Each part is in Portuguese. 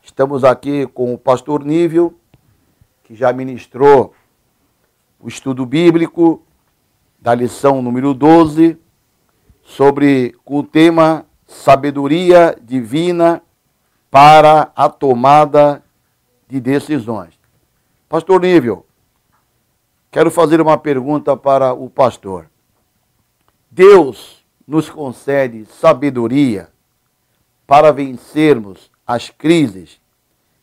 Estamos aqui com o pastor Nível, que já ministrou o estudo bíblico da lição número 12, sobre o tema sabedoria divina para a tomada de decisões. Pastor Nível, quero fazer uma pergunta para o pastor. Deus nos concede sabedoria para vencermos as crises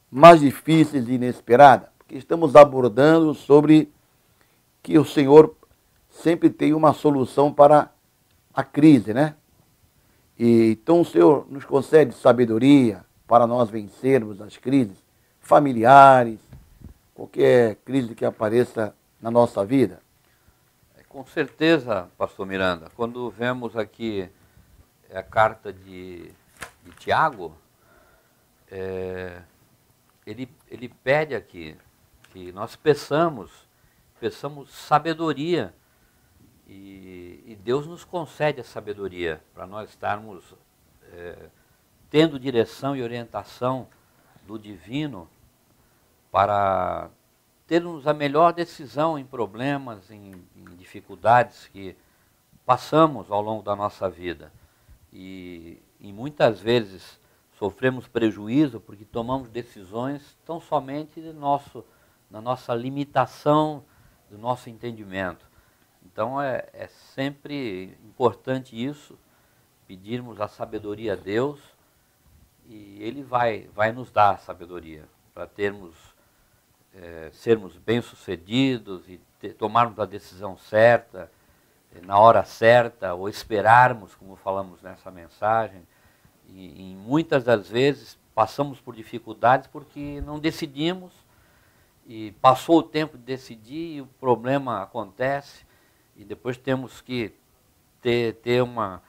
mais difíceis e inesperadas? Porque estamos abordando sobre que o Senhor sempre tem uma solução para a crise, né? E então o Senhor nos concede sabedoria para nós vencermos as crises familiares, qualquer crise que apareça na nossa vida. Com certeza, pastor Miranda, quando vemos aqui a carta de Tiago, ele pede aqui que nós peçamos sabedoria, e Deus nos concede a sabedoria para nós estarmos tendo direção e orientação do divino para termos a melhor decisão em problemas, em dificuldades que passamos ao longo da nossa vida. E muitas vezes sofremos prejuízo porque tomamos decisões tão somente na nossa limitação, do nosso entendimento. Então é sempre importante isso, pedirmos a sabedoria a Deus, e Ele vai nos dar a sabedoria para sermos bem-sucedidos e tomarmos a decisão certa, na hora certa, ou esperarmos, como falamos nessa mensagem. E muitas das vezes passamos por dificuldades porque não decidimos, e passou o tempo de decidir e o problema acontece, e depois temos que ter uma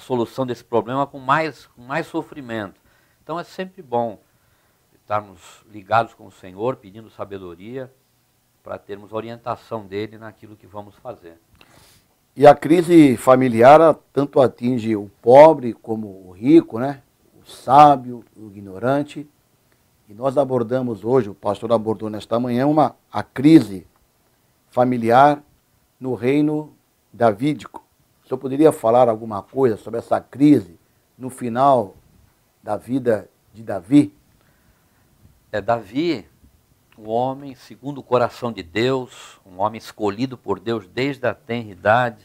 solução desse problema com mais sofrimento. Então é sempre bom estarmos ligados com o Senhor, pedindo sabedoria, para termos orientação dele naquilo que vamos fazer. E a crise familiar tanto atinge o pobre como o rico, né? O sábio, o ignorante. E nós abordamos hoje, o pastor abordou nesta manhã, a crise familiar no reino davídico. O senhor poderia falar alguma coisa sobre essa crise no final da vida de Davi? Davi, um homem segundo o coração de Deus, um homem escolhido por Deus desde a tenra idade,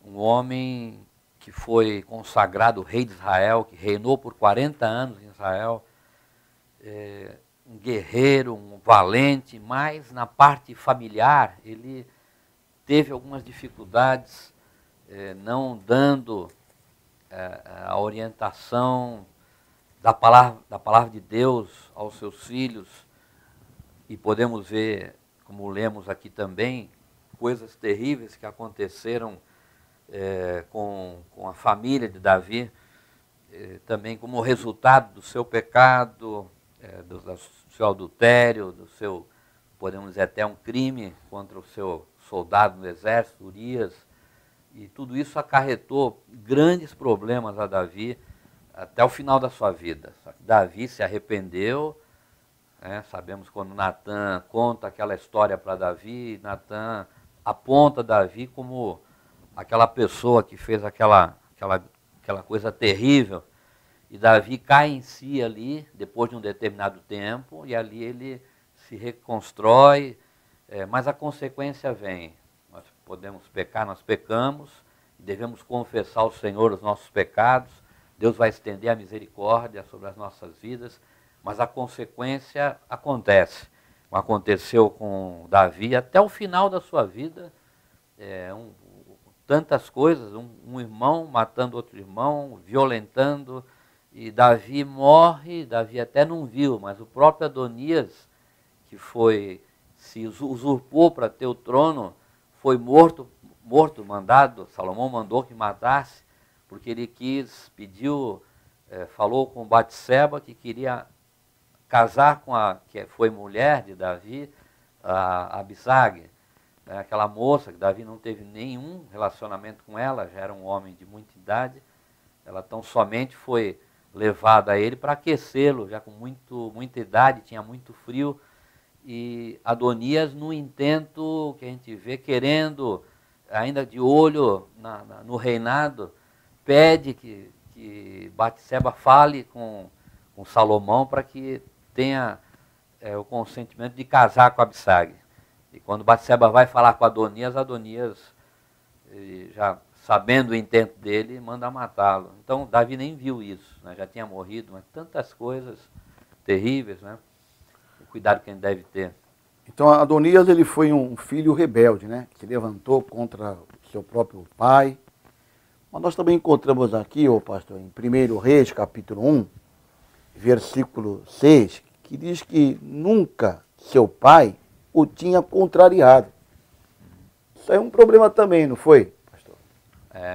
um homem que foi consagrado rei de Israel, que reinou por 40 anos em Israel, um guerreiro, um valente, mas na parte familiar ele teve algumas dificuldades, não dando a orientação da palavra de Deus aos seus filhos. E podemos ver, como lemos aqui também, coisas terríveis que aconteceram com a família de Davi, também como resultado do seu pecado, do seu adultério, podemos dizer até um crime contra o seu soldado no exército, Urias. E tudo isso acarretou grandes problemas a Davi até o final da sua vida. Davi se arrependeu, sabemos quando Natan conta aquela história para Davi, Natan aponta Davi como aquela pessoa que fez aquela coisa terrível, e Davi cai em si ali, depois de um determinado tempo, e ali ele se reconstrói, mas a consequência vem. Nós podemos pecar, nós pecamos, e devemos confessar ao Senhor os nossos pecados. Deus vai estender a misericórdia sobre as nossas vidas, mas a consequência acontece. Aconteceu com Davi até o final da sua vida, tantas coisas, um irmão matando outro irmão, violentando, e Davi morre. Davi até não viu, mas o próprio Adonias, que se usurpou para ter o trono, foi morto, Salomão mandou que matasse, porque ele falou com Batseba que queria casar com que foi mulher de Davi, a Abisag, aquela moça que Davi não teve nenhum relacionamento com ela, já era um homem de muita idade. Ela tão somente foi levado a ele para aquecê-lo, já com muita idade, tinha muito frio. E Adonias, no intento que a gente vê, querendo, ainda de olho no reinado, pede que Batseba fale com Salomão para que tenha o consentimento de casar com Abissag. E quando Batseba vai falar com Adonias, Adonias, já sabendo o intento dele, manda matá-lo. Então Davi nem viu isso, né? Já tinha morrido, mas tantas coisas terríveis, né? O cuidado que a gente deve ter. Então Adonias ele foi um filho rebelde, né? Que se levantou contra o seu próprio pai. Mas nós também encontramos aqui, pastor, em 1 Reis, capítulo 1, versículo 6, que diz que nunca seu pai o tinha contrariado. Isso aí é um problema também, não foi, pastor?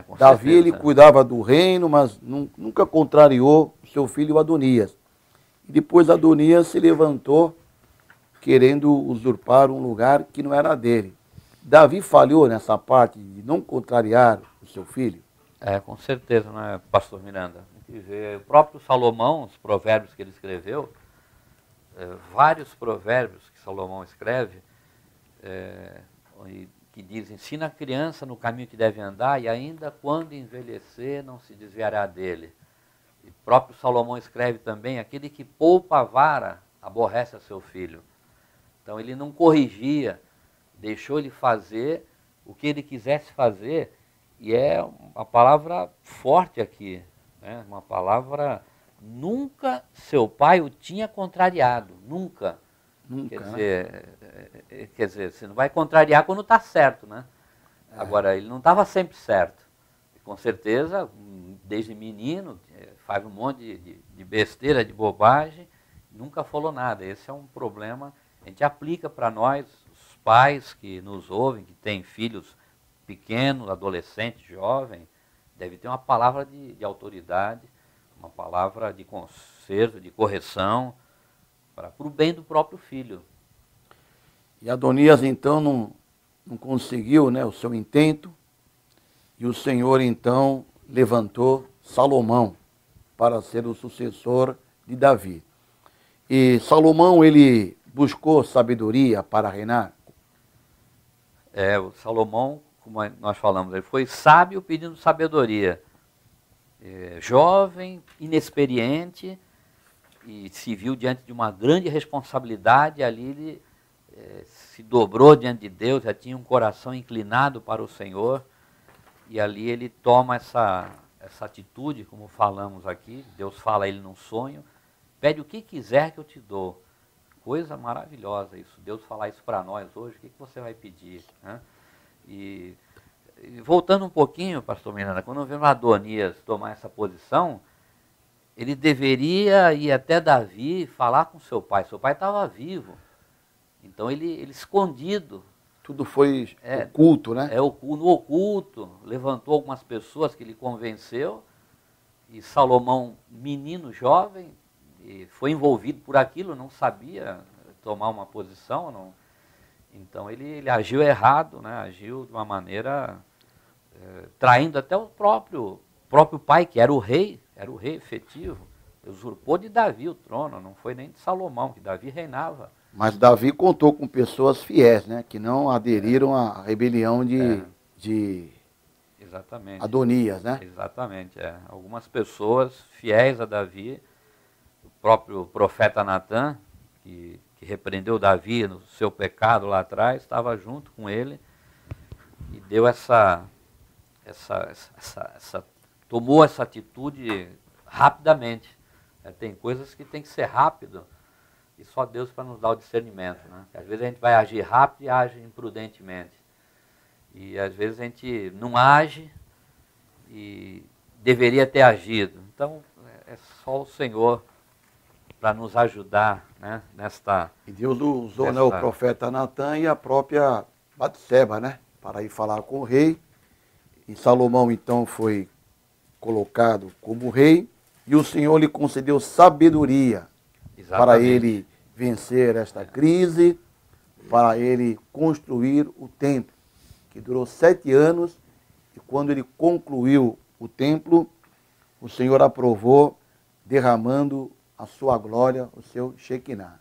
Com Davi, certeza. ele cuidava do reino, mas nunca contrariou seu filho Adonias. E depois Adonias se levantou querendo usurpar um lugar que não era dele. Davi falhou nessa parte de não contrariar o seu filho? Com certeza, né, pastor Miranda? O próprio Salomão, os provérbios que ele escreveu, vários provérbios que Salomão escreve, que diz, ensina a criança no caminho que deve andar e ainda quando envelhecer não se desviará dele. E o próprio Salomão escreve também, aquele que poupa a vara aborrece a seu filho. Então ele não corrigia, deixou ele fazer o que ele quisesse fazer, e é uma palavra forte aqui, né? Uma palavra, nunca seu pai o tinha contrariado, nunca. Nunca, Quer dizer, você não vai contrariar quando está certo, né? Agora, ele não estava sempre certo. E, com certeza, desde menino, faz um monte de besteira, de bobagem, nunca falou nada. Esse é um problema, a gente aplica para nós, os pais que nos ouvem, que têm filhos pequenos, adolescentes, jovens, deve ter uma palavra de autoridade, uma palavra de conserto, de correção, para o bem do próprio filho. E Adonias, então, não conseguiu, né, o seu intento, e o Senhor, então, levantou Salomão para ser o sucessor de Davi. E Salomão, ele buscou sabedoria para reinar? O Salomão, como nós falamos, ele foi sábio pedindo sabedoria. Jovem, inexperiente, e se viu diante de uma grande responsabilidade, ali ele se dobrou diante de Deus, já tinha um coração inclinado para o Senhor, e ali ele toma essa atitude, como falamos aqui, Deus fala a ele num sonho, pede o que quiser que eu te dou. Coisa maravilhosa isso, Deus falar isso para nós hoje, o que você vai pedir? Né? E voltando um pouquinho, pastor Miranda, quando vemos Adonias tomar essa posição, ele deveria ir até Davi falar com seu pai estava vivo, então ele escondido. Tudo foi oculto, né? No oculto, levantou algumas pessoas que ele convenceu, e Salomão, menino jovem, foi envolvido por aquilo, não sabia tomar uma posição, não. Então ele agiu errado, né? Agiu de uma maneira traindo até o próprio pai, que era o rei efetivo, usurpou de Davi o trono, não foi nem de Salomão, que Davi reinava. Mas Davi contou com pessoas fiéis, né? Que não aderiram à rebelião de Exatamente. Adonias, né? Exatamente, Algumas pessoas fiéis a Davi, o próprio profeta Natã, que repreendeu Davi no seu pecado lá atrás, estava junto com ele e deu tomou essa atitude rapidamente. Tem coisas que tem que ser rápido, e só Deus para nos dar o discernimento, né? Às vezes a gente vai agir rápido e age imprudentemente. E às vezes a gente não age e deveria ter agido. Então é só o Senhor para nos ajudar, né, nesta... E Deus usou, né, o profeta Natã e a própria Batseba, né, para ir falar com o rei. E Salomão, então, foi colocado como rei, e o Senhor lhe concedeu sabedoria. Exatamente. Para ele vencer esta crise, para ele construir o templo, que durou 7 anos, e quando ele concluiu o templo, o Senhor aprovou derramando a sua glória, o seu Shekinah.